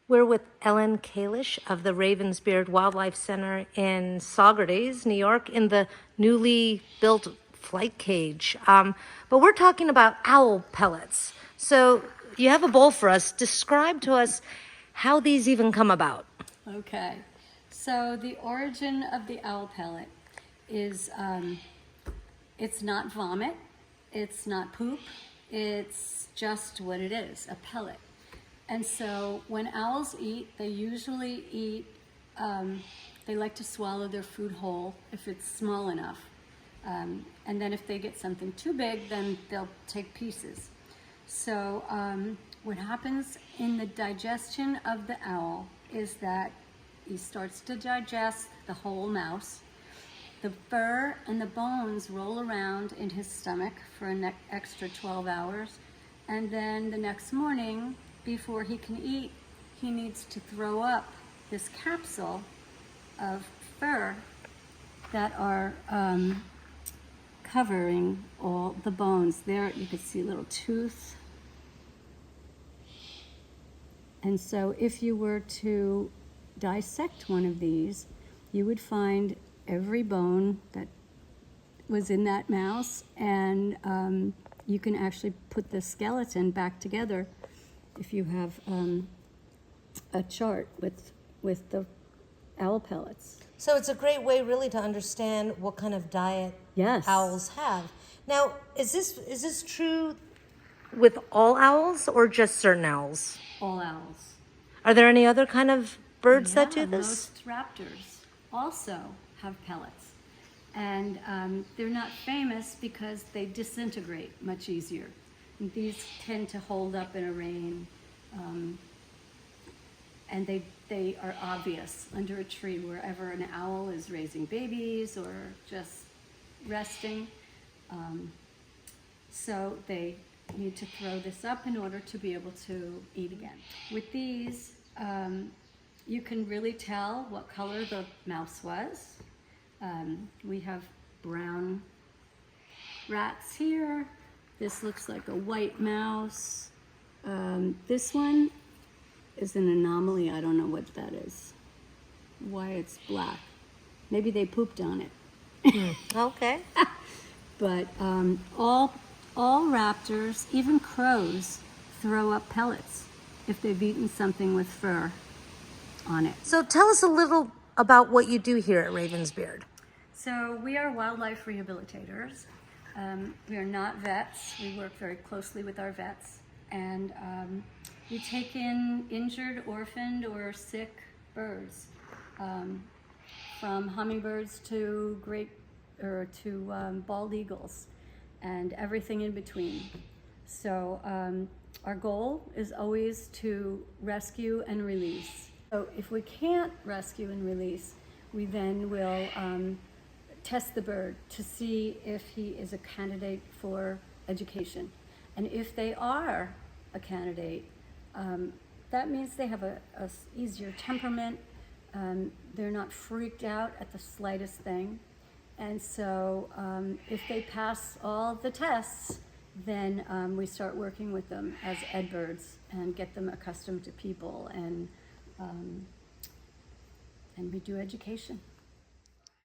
We're with Ellen Kalish of the Ravensbeard Wildlife Center in Saugerties, New York, in the newly built flight cage. But we're talking about owl pellets. So you have a bowl for us. Describe to us how these even come about. Okay, so the origin of the owl pellet is it's not vomit, it's not poop, it's just what it is, a pellet. And so when owls eat, they usually eat, they like to swallow their food whole if it's small enough. And then if they get something too big, then they'll take pieces. So what happens in the digestion of the owl is that he starts to digest the whole mouse. The fur and the bones roll around in his stomach for an extra 12 hours. And then the next morning, before he can eat, he needs to throw up this capsule of fur that are covering all the bones. There you can see a little tooth. And so if you were to dissect one of these, you would find every bone that was in that mouse, and you can actually put the skeleton back together if you have a chart with the owl pellets. So it's a great way really to understand what kind of diet owls have. Now, is this true with all owls or just certain owls? All owls. Are there any other kind of birds that do this? Most raptors also have pellets. And they're not famous because they disintegrate much easier. And these tend to hold up in a rain, and they are obvious under a tree wherever an owl is raising babies or just resting. So they need to throw this up in order to be able to eat again. With these, you can really tell what color the mouse was. We have brown rats here. This looks like a white mouse. This one is an anomaly. I don't know what that is, why it's black. Maybe they pooped on it. Okay. But all raptors, even crows, throw up pellets if they've eaten something with fur on it. So tell us a little about what you do here at Ravensbeard. So we are wildlife rehabilitators. We are not vets. We work very closely with our vets, and we take in injured, orphaned, or sick birds, from hummingbirds to bald eagles, and everything in between. So our goal is always to rescue and release. So if we can't rescue and release, we then will test the bird to see if he is a candidate for education. And if they are a candidate, that means they have a easier temperament. They're not freaked out at the slightest thing. And so if they pass all the tests, then we start working with them as ed birds and get them accustomed to people, and we do education.